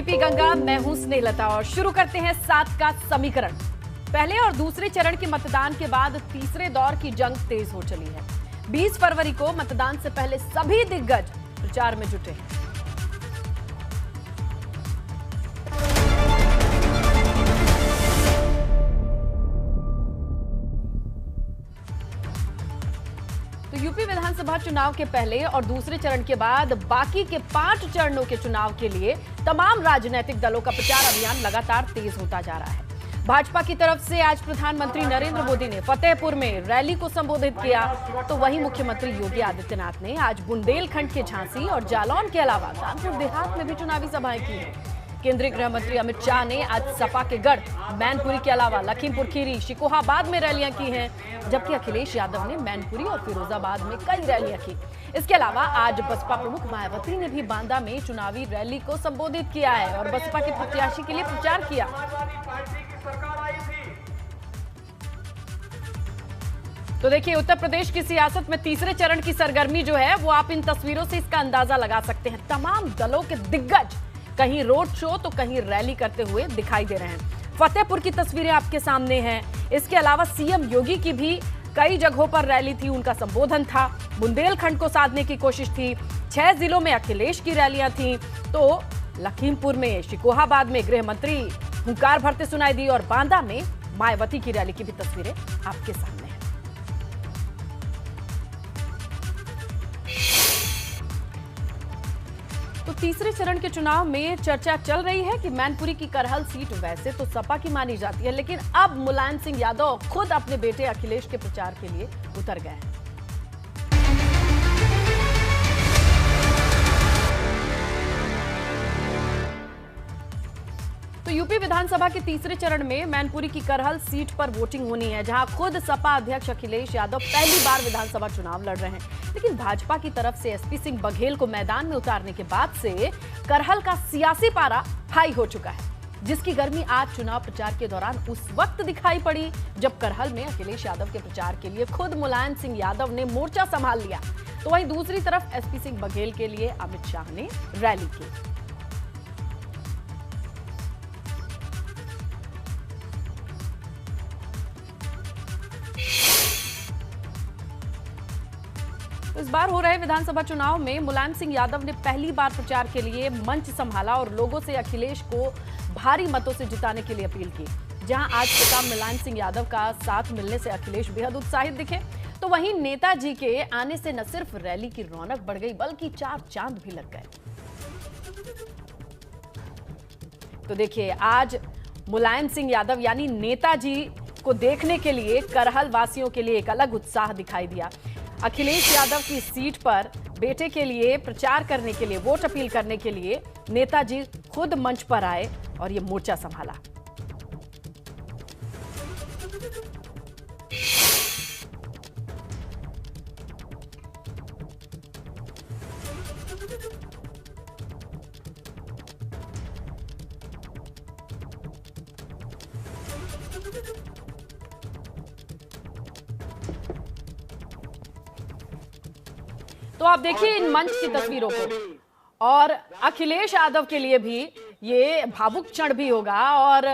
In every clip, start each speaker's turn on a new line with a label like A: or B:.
A: ABP Ganga, मैं हूं स्नेहलता और शुरू करते हैं 7 का समीकरण। पहले और दूसरे चरण के मतदान के बाद तीसरे दौर की जंग तेज हो चली है। 20 फरवरी को मतदान से पहले सभी दिग्गज प्रचार में जुटे हैं। तो यूपी विधानसभा चुनाव के पहले और दूसरे चरण के बाद बाकी के 5 चरणों के चुनाव के लिए तमाम राजनीतिक दलों का प्रचार अभियान लगातार तेज होता जा रहा है। भाजपा की तरफ से आज प्रधानमंत्री नरेंद्र मोदी ने फतेहपुर में रैली को संबोधित किया, तो वहीं मुख्यमंत्री योगी आदित्यनाथ ने आज बुंदेलखंड के झांसी और जालौन के अलावा कानपुर देहात में भी चुनावी सभाएं की हैं। केंद्रीय गृह मंत्री अमित शाह ने आज सपा के गढ़ मैनपुरी के अलावा लखीमपुर खीरी, शिकोहाबाद में रैलियां की हैं, जबकि अखिलेश यादव ने मैनपुरी और फिरोजाबाद में कई रैलियां की। इसके अलावा आज बसपा प्रमुख मायावती ने भी बांदा में चुनावी रैली को संबोधित किया है और बसपा के प्रत्याशी के लिए प्रचार किया। तो देखिए, उत्तर प्रदेश की सियासत में तीसरे चरण की सरगर्मी जो है वो आप इन तस्वीरों से इसका अंदाजा लगा सकते हैं। तमाम दलों के दिग्गज कहीं रोड शो तो कहीं रैली करते हुए दिखाई दे रहे हैं। फतेहपुर की तस्वीरें आपके सामने हैं। इसके अलावा सीएम योगी की भी कई जगहों पर रैली थी, उनका संबोधन था। बुंदेलखंड को साधने की कोशिश थी। 6 जिलों में अखिलेश की रैलियां थी, तो लखीमपुर में, शिकोहाबाद में गृह मंत्री हुंकार भरते सुनाई दी और बांदा में मायावती की रैली की भी तस्वीरें आपके सामने हैं। तो तीसरे चरण के चुनाव में चर्चा चल रही है कि मैनपुरी की करहल सीट वैसे तो सपा की मानी जाती है, लेकिन अब मुलायम सिंह यादव खुद अपने बेटे अखिलेश के प्रचार के लिए उतर गए हैं। तो यूपी विधानसभा के तीसरे चरण में मैनपुरी की करहल सीट पर वोटिंग होनी है, जहां खुद सपा अध्यक्ष अखिलेश यादव पहली बार विधानसभा चुनाव लड़ रहे हैं। लेकिन भाजपा की तरफ से एसपी सिंह बघेल को मैदान में उतारने के बाद से करहल का सियासी पारा हाई हो चुका है, जिसकी गर्मी आज चुनाव प्रचार के दौरान उस वक्त दिखाई पड़ी जब करहल में अखिलेश यादव के प्रचार के लिए खुद मुलायम सिंह यादव ने मोर्चा संभाल लिया। तो वहीं दूसरी तरफ एसपी सिंह बघेल के लिए अमित शाह ने रैली की। इस बार हो रहे विधानसभा चुनाव में मुलायम सिंह यादव ने पहली बार प्रचार के लिए मंच संभाला और लोगों से अखिलेश को भारी मतों से जिताने के लिए अपील की। जहां आज पिता मुलायम सिंह यादव का साथ मिलने से अखिलेश बेहद उत्साहित दिखे, तो वहीं नेताजी के आने से न सिर्फ रैली की रौनक बढ़ गई बल्कि 4 चांद भी लग गए। तो देखिए, आज मुलायम सिंह यादव यानी नेताजी को देखने के लिए करहल वासियों के लिए एक अलग उत्साह दिखाई दिया। अखिलेश यादव की सीट पर बेटे के लिए प्रचार करने के लिए, वोट अपील करने के लिए नेताजी खुद मंच पर आए और ये मोर्चा संभाला। तो आप देखिए इन मंच की तस्वीरों को, और अखिलेश यादव के लिए भी ये भावुक क्षण भी होगा और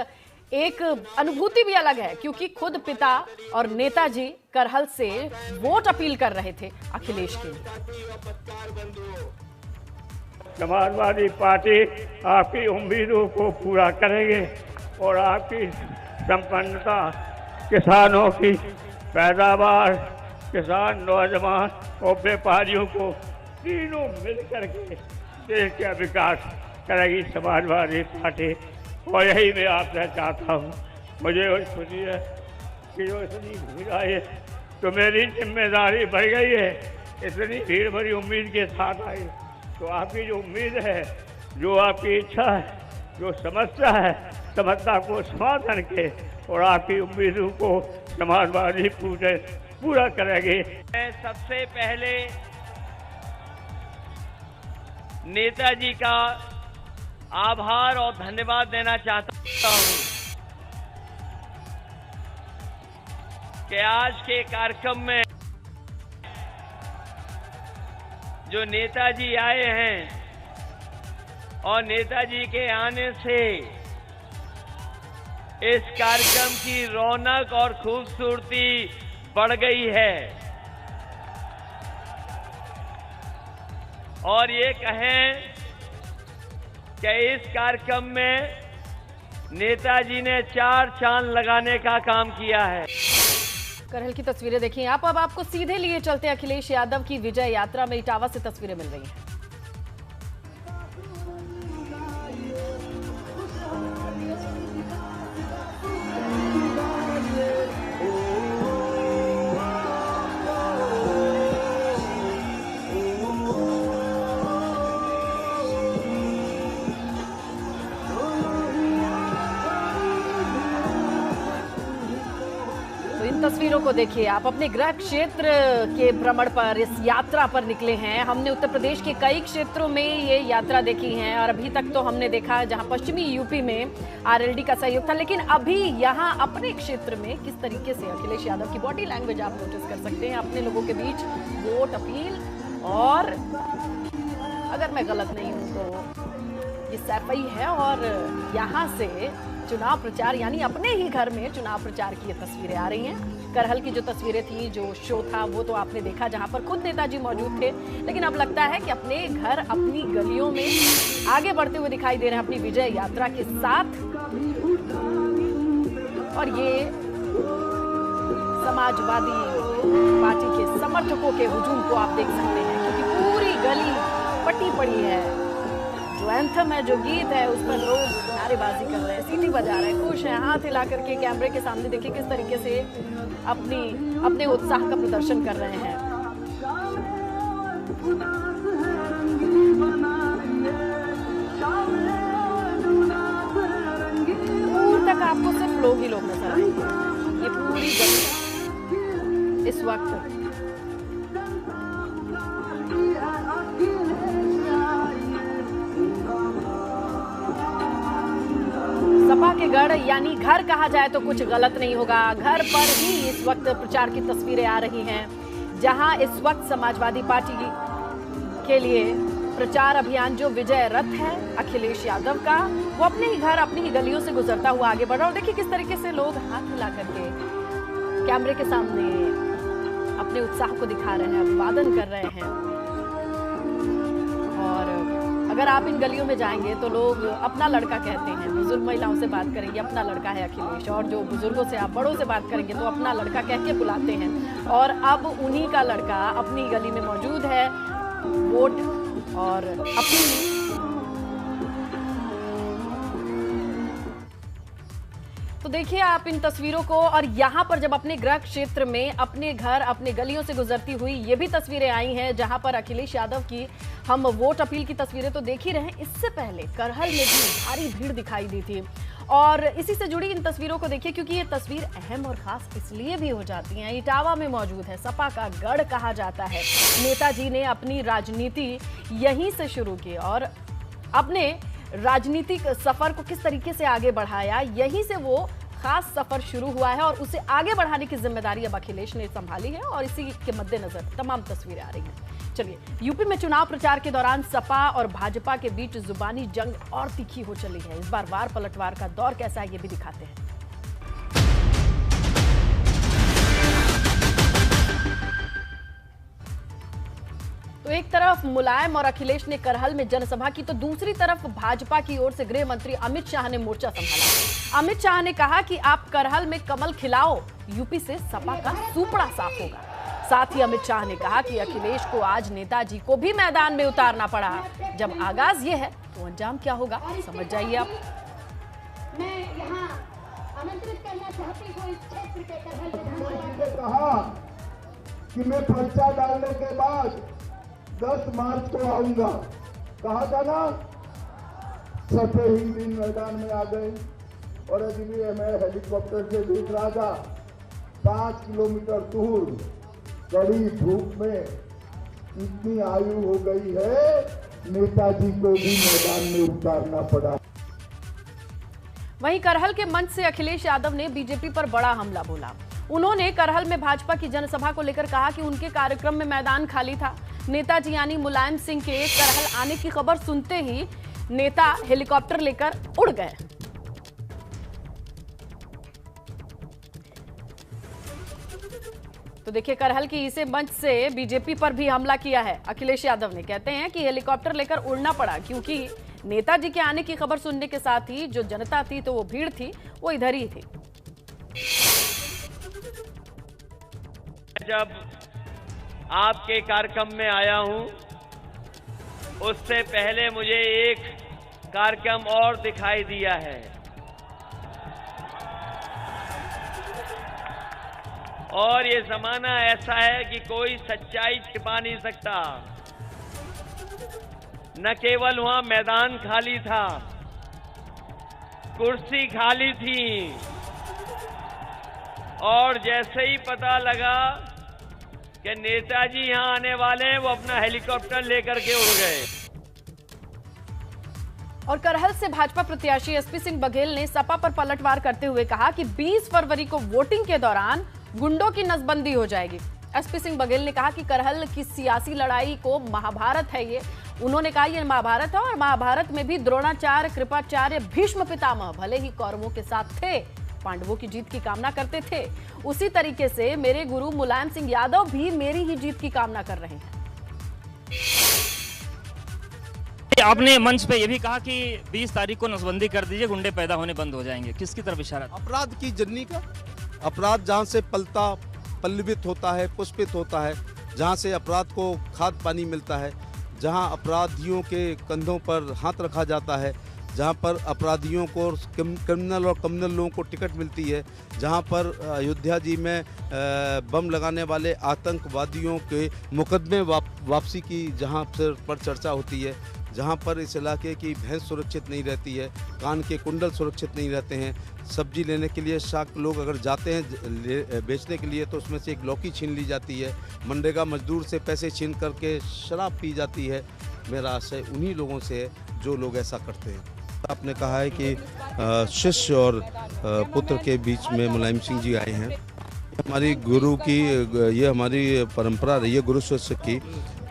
A: एक अनुभूति भी अलग है, क्योंकि खुद पिता और नेताजी करहल से वोट अपील कर रहे थे अखिलेश के लिए।
B: समाजवादी पार्टी आपकी उम्मीदों को पूरा करेंगे और आपकी संपन्नता, किसानों की पैदावार, किसान, नौजवान और व्यापारियों को तीनों मिलकर के देश का विकास करेगी समाजवादी पार्टी। और यही मैं आपसे चाहता हूँ। मुझे खुशी है कि जो इतनी भीड़ आई है तो मेरी जिम्मेदारी बढ़ गई है। इतनी भीड़ भरी उम्मीद के साथ आई, तो आपकी जो उम्मीद है, जो आपकी इच्छा है, जो समस्या है, समस्या को समाधान के और आपकी उम्मीदों को समाजवादी पूरा करेंगे।
C: मैं सबसे पहले नेताजी का आभार और धन्यवाद देना चाहता हूं कि आज के कार्यक्रम में जो नेताजी आए हैं और नेताजी के आने से इस कार्यक्रम की रौनक और खूबसूरती बढ़ गई है। और ये कहें कि इस कार्यक्रम में नेताजी ने 4 चांद लगाने का काम किया है।
A: करहल की तस्वीरें देखिए आप। अब आपको सीधे लिए चलते अखिलेश यादव की विजय यात्रा में इटावा से तस्वीरें मिल रही हैं। तस्वीरों को देखिए आप। अपने गृह क्षेत्र के भ्रमण पर इस यात्रा पर निकले हैं। हमने उत्तर प्रदेश के कई क्षेत्रों में ये यात्रा देखी है और अभी तक तो हमने देखा जहां पश्चिमी यूपी में आरएलडी का सहयोग था, लेकिन अभी यहां अपने क्षेत्र में किस तरीके से अखिलेश यादव की बॉडी लैंग्वेज आप नोटिस कर सकते हैं। अपने लोगों के बीच वोट अपील, और अगर मैं गलत नहीं हूं तो ये सैफई है और यहाँ से चुनाव प्रचार यानी अपने ही घर में चुनाव प्रचार की ये तस्वीरें आ रही हैं। करहल की जो तस्वीरें थी, जो शो था, वो तो आपने देखा जहां पर खुद नेताजी मौजूद थे, लेकिन अब लगता है कि अपने घर अपनी गलियों में आगे बढ़ते हुए दिखाई दे रहे हैं अपनी विजय यात्रा के साथ। और ये समाजवादी पार्टी के समर्थकों के हुजूम को आप देख सकते हैं, क्योंकि पूरी गली पटी पड़ी है। जो एंथम है, जो गीत है, उस पर लोग नारेबाजी कर रहे हैं, सीटी बजा रहे हैं, खुश हैं, हाथ हिला करके कैमरे के सामने देखिए किस तरीके से अपने उत्साह का प्रदर्शन कर रहे हैं। दूर तक आपको सिर्फ लोग ही लोग नजर आएंगे। ये पूरी गली इस वक्त सपा के गढ़ यानी घर कहा जाए तो कुछ गलत नहीं होगा। घर पर ही इस वक्त प्रचार की तस्वीरें आ रही हैं, जहां इस वक्त समाजवादी पार्टी के लिए प्रचार अभियान जो विजय रथ है अखिलेश यादव का, वो अपने ही घर अपनी ही गलियों से गुजरता हुआ आगे बढ़ रहा है। और देखिए किस तरीके से लोग हाथ हिला करके कैमरे के सामने अपने उत्साह को दिखा रहे हैं, अभिवादन कर रहे हैं। और अगर आप इन गलियों में जाएंगे तो लोग अपना लड़का कहते हैं। बुजुर्ग महिलाओं से बात करेंगे, अपना लड़का है अखिलेश, और जो बुजुर्गों से आप बड़ों से बात करेंगे तो अपना लड़का कह के बुलाते हैं। और अब उन्हीं का लड़का अपनी गली में मौजूद है, वोट और अपनी तो देखिए आप इन तस्वीरों को। और यहाँ पर जब अपने गृह क्षेत्र में अपने घर अपने गलियों से गुजरती हुई ये भी तस्वीरें आई हैं, जहां पर अखिलेश यादव की हम वोट अपील की तस्वीरें तो देख ही रहे हैं, इससे पहले करहल में भी भारी भीड़ दिखाई दी थी। और इसी से जुड़ी इन तस्वीरों को देखिए, क्योंकि ये तस्वीर अहम और खास इसलिए भी हो जाती हैं। इटावा में मौजूद है, सपा का गढ़ कहा जाता है। नेताजी ने अपनी राजनीति यहीं से शुरू की और अपने राजनीतिक सफर को किस तरीके से आगे बढ़ाया, यहीं से वो खास सफर शुरू हुआ है और उसे आगे बढ़ाने की जिम्मेदारी अब अखिलेश ने संभाली है। और इसी के मद्देनजर तमाम तस्वीरें आ रही हैं। चलिए, यूपी में चुनाव प्रचार के दौरान सपा और भाजपा के बीच जुबानी जंग और तीखी हो चली है। इस बार वार पलटवार का दौर कैसा है ये भी दिखाते हैं। तो एक तरफ मुलायम और अखिलेश ने करहल में जनसभा की, तो दूसरी तरफ भाजपा की ओर से गृह मंत्री अमित शाह ने मोर्चा संभाला। अमित शाह ने कहा कि आप करहल में कमल खिलाओ, यूपी से सपा का सूपड़ा साफ होगा। साथ ही अमित शाह ने कहा कि अखिलेश को आज नेताजी को भी मैदान में उतारना पड़ा। जब आगाज ये है तो अंजाम क्या होगा, समझ जाइए आप।
D: मैं यहाँ आमंत्रित करना चाहती हूँ इस क्षेत्र के करहल
E: कहा कि मैं पर्चा डालने के बाद 10 मार्च को आऊंगा, कहा था ना। सफे ही दिन मैदान में आ गए और इसलिए मैं हेलीकॉप्टर से देख रहा था 5 किलोमीटर दूर कड़ी धूप में इतनी आयु हो गई है, नेताजी को भी मैदान में उतारना पड़ा।
A: वहीं करहल के मंच से अखिलेश यादव ने बीजेपी पर बड़ा हमला बोला। उन्होंने करहल में भाजपा की जनसभा को लेकर कहा कि उनके कार्यक्रम में मैदान खाली था। नेताजी यानी मुलायम सिंह के करहल आने की खबर सुनते ही नेता हेलीकॉप्टर लेकर उड़ गए। तो देखिए, करहल की इसे मंच से बीजेपी पर भी हमला किया है अखिलेश यादव ने। कहते हैं कि हेलीकॉप्टर लेकर उड़ना पड़ा क्योंकि नेताजी के आने की खबर सुनने के साथ ही जो जनता थी, तो वो भीड़ थी, वो इधर ही थी।
C: जब आपके कार्यक्रम में आया हूं, उससे पहले मुझे एक कार्यक्रम और दिखाई दिया है और ये जमाना ऐसा है कि कोई सच्चाई छिपा नहीं सकता। न केवल वहां मैदान खाली था, कुर्सी खाली थी और जैसे ही पता लगा कि नेताजी यहां आने वाले हैं, वो अपना हेलीकॉप्टर लेकर के उड़ गए।
A: और करहल से भाजपा प्रत्याशी एसपी सिंह बघेल ने सपा पर पलटवार करते हुए कहा कि 20 फरवरी को वोटिंग के दौरान गुंडों की नसबंदी हो जाएगी। एसपी सिंह बघेल ने कहा कि करहल की सियासी लड़ाई को महाभारत है ये। उन्होंने कहा ये महाभारत है और महाभारत में भी द्रोणाचार्य, कृपाचार्य, भीष्म पितामह भले ही कौरवों के साथ थे, पांडवों की जीत की कामना करते थे, उसी तरीके से मेरे गुरु मुलायम सिंह यादव भी मेरी ही जीत की कामना कर रहे हैं।
F: आपने मंच पे ये भी कहा कि 20 तारीख को नसबंदी कर दीजिए, गुंडे पैदा होने बंद हो जाएंगे। किसकी तरफ इशारा?
G: अपराध की जननी का, अपराध जहाँ से पलता पल्लवित होता है, पुष्पित होता है, जहाँ से अपराध को खाद पानी मिलता है, जहाँ अपराधियों के कंधों पर हाथ रखा जाता है, जहाँ पर अपराधियों को, क्रिमिनल और कम्युनल लोगों को टिकट मिलती है, जहाँ पर अयोध्या जी में बम लगाने वाले आतंकवादियों के मुकदमे वापसी की जहाँ पर चर्चा होती है, जहाँ पर इस इलाके की भैंस सुरक्षित नहीं रहती है, कान के कुंडल सुरक्षित नहीं रहते हैं, सब्जी लेने के लिए शाक लोग अगर जाते हैं बेचने के लिए तो उसमें से एक लौकी छीन ली जाती है, मनरेगा मजदूर से पैसे छीन करके शराब पी जाती है। मेरा आशय उन्हीं लोगों से है जो लोग ऐसा करते हैं। आपने कहा है कि शिष्य और पुत्र के बीच में मुलायम सिंह जी आए हैं। हमारी गुरु की, ये हमारी परंपरा रही है गुरु शिष्य की,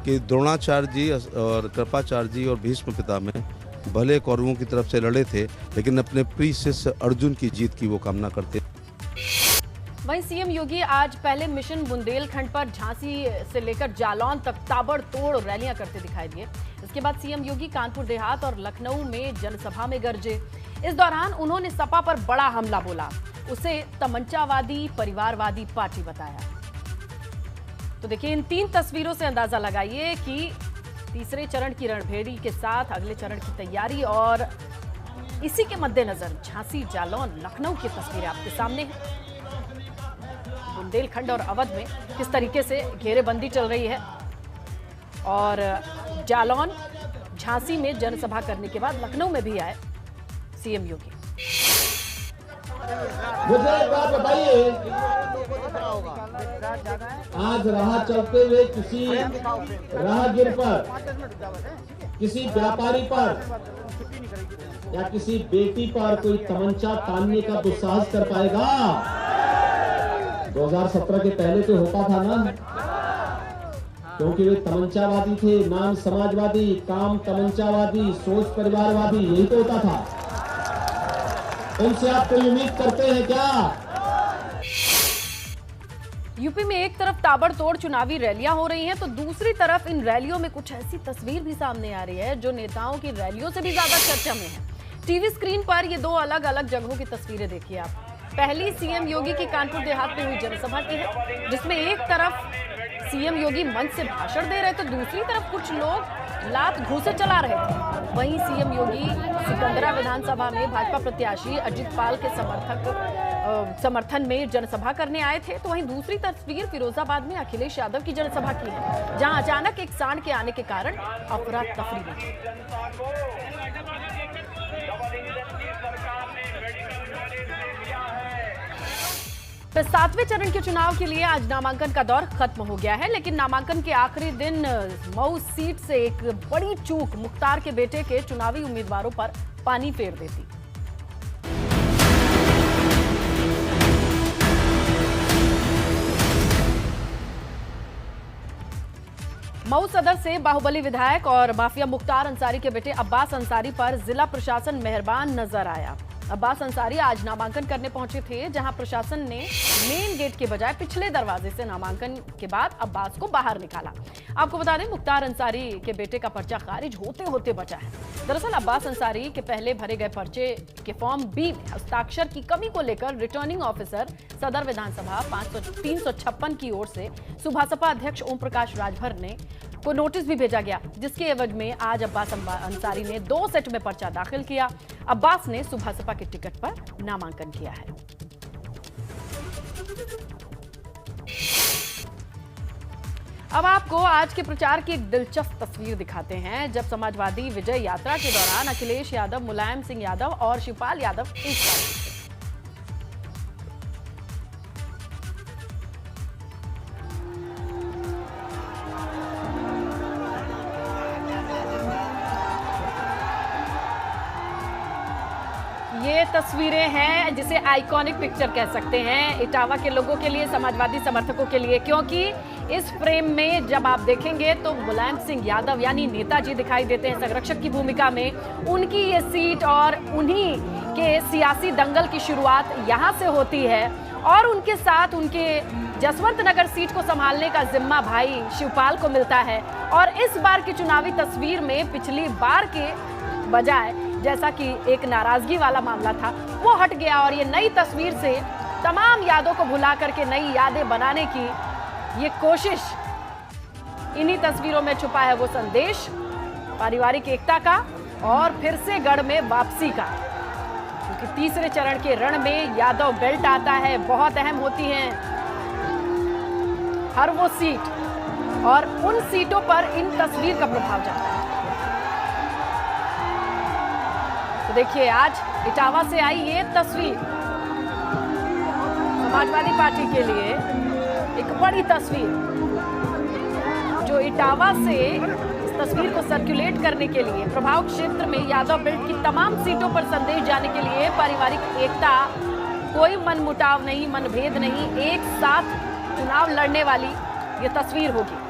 G: कि द्रोणाचार्य जी और कृपाचार्य जी और भीष्म पितामह भले कौरवों की तरफ से लड़े थे, लेकिन अपने प्रिय शिष्य अर्जुन की जीत की वो कामना करते।
A: वहीं सीएम योगी आज पहले मिशन बुंदेलखंड पर झांसी से लेकर जालौन तक ताबड़तोड़ रैलियां करते दिखाई दिए। इसके बाद सीएम योगी कानपुर देहात और लखनऊ में जनसभा में गरजे। इस दौरान उन्होंने सपा पर बड़ा हमला बोला, उसे तमंचावादी परिवारवादी पार्टी बताया। तो देखिए, इन 3 तस्वीरों से अंदाजा लगाइए कि तीसरे चरण की रणभेड़ी के साथ अगले चरण की तैयारी और इसी के मद्देनजर झांसी, जालौन, लखनऊ की तस्वीरें आपके सामने हैं। बुंदेलखंड और अवध में किस तरीके से घेरेबंदी चल रही है और जालौन, झांसी में जनसभा करने के बाद लखनऊ में भी आए सीएम योगी।
H: मुझे एक बात बताइए, आज राह चलते हुए किसी राहगीर पर, किसी व्यापारी पर या किसी बेटी पर कोई तमंचा तानने का दुस्साहस कर पाएगा? 2017 के पहले तो होता था ना, क्योंकि वे तमंचावादी थे, नाम समाजवादी, काम तमंचावादी, सोच परिवारवादी, यही तो होता था। उनसे आप कोई उम्मीद करते हैं क्या?
A: यूपी में एक तरफ ताबड़तोड़ चुनावी रैलियां हो रही हैं, तो दूसरी तरफ इन रैलियों में कुछ ऐसी तस्वीर भी सामने आ रही है जो नेताओं की रैलियों से भी ज्यादा चर्चा में है। टीवी स्क्रीन पर ये 2 अलग अलग जगहों की तस्वीरें देखिए आप। पहली सीएम योगी की कानपुर देहात में हुई जनसभा की है, जिसमें एक तरफ सीएम योगी मंच से भाषण दे रहे थे, दूसरी तरफ कुछ लोग लात घूंसे चला रहे थे। वहीं सीएम योगी सिकंदरा विधानसभा में भाजपा प्रत्याशी अजित पाल के समर्थन में जनसभा करने आए थे। तो वहीं दूसरी तस्वीर फिरोजाबाद में अखिलेश यादव की जनसभा की है, जहां अचानक एक सांड के आने के कारण अफरा तफरी मची। तो 7वें चरण के चुनाव के लिए आज नामांकन का दौर खत्म हो गया है, लेकिन नामांकन के आखिरी दिन मऊ सीट से एक बड़ी चूक मुख्तार के बेटे के चुनावी उम्मीदवारों पर पानी फेर देती। मऊ सदर से बाहुबली विधायक और माफिया मुख्तार अंसारी के बेटे अब्बास अंसारी पर जिला प्रशासन मेहरबान नजर आया। अब्बास अंसारी आज नामांकन करने पहुंचे थे, जहां प्रशासन ने मेन गेट के बजाय पिछले दरवाजे से नामांकन के बाद अब्बास को बाहर निकाला। आपको बता दें, मुख्तार अंसारी के बेटे का पर्चा खारिज होते होते बचा है। दरअसल अब्बास अंसारी के पहले भरे गए पर्चे के फॉर्म बी में हस्ताक्षर की कमी को लेकर रिटर्निंग ऑफिसर सदर विधानसभा 356 की ओर से सुभासपा अध्यक्ष ओम प्रकाश राजभर ने को नोटिस भी भेजा गया, जिसके एवज में आज अब्बास अंसारी ने 2 सेट में पर्चा दाखिल किया। अब्बास ने सुभासपा के टिकट पर नामांकन किया है। अब आपको आज के प्रचार की एक दिलचस्प तस्वीर दिखाते हैं, जब समाजवादी विजय यात्रा के दौरान अखिलेश यादव, मुलायम सिंह यादव और शिवपाल यादव एक साथ। ये तस्वीरें हैं जिसे आइकॉनिक पिक्चर कह सकते हैं इटावा के लोगों के लिए, समाजवादी समर्थकों के लिए, क्योंकि इस फ्रेम में जब आप देखेंगे तो मुलायम सिंह यादव यानी नेताजी दिखाई देते हैं संरक्षक की भूमिका में। उनकी ये सीट और उन्हीं के सियासी दंगल की शुरुआत यहाँ से होती है और उनके साथ उनके जसवंत नगर सीट को संभालने का जिम्मा भाई शिवपाल को मिलता है। और इस बार की चुनावी तस्वीर में पिछली बार के बजाय जैसा कि एक नाराजगी वाला मामला था वो हट गया और ये नई तस्वीर से तमाम यादों को भुला करके नई यादें बनाने की ये कोशिश। इन्हीं तस्वीरों में छुपा है वो संदेश पारिवारिक एकता का और फिर से गढ़ में वापसी का, क्योंकि तीसरे चरण के रण में यादव बेल्ट आता है, बहुत अहम होती हैं हर वो सीट और उन सीटों पर इन तस्वीर का प्रभाव जाता है। तो देखिए आज इटावा से आई ये तस्वीर समाजवादी पार्टी के लिए एक बड़ी तस्वीर, जो इटावा से इस तस्वीर को सर्कुलेट करने के लिए प्रभाव क्षेत्र में यादव बेल्ट की तमाम सीटों पर संदेश जाने के लिए पारिवारिक एकता, कोई मनमुटाव नहीं, मनभेद नहीं, एक साथ चुनाव लड़ने वाली ये तस्वीर होगी।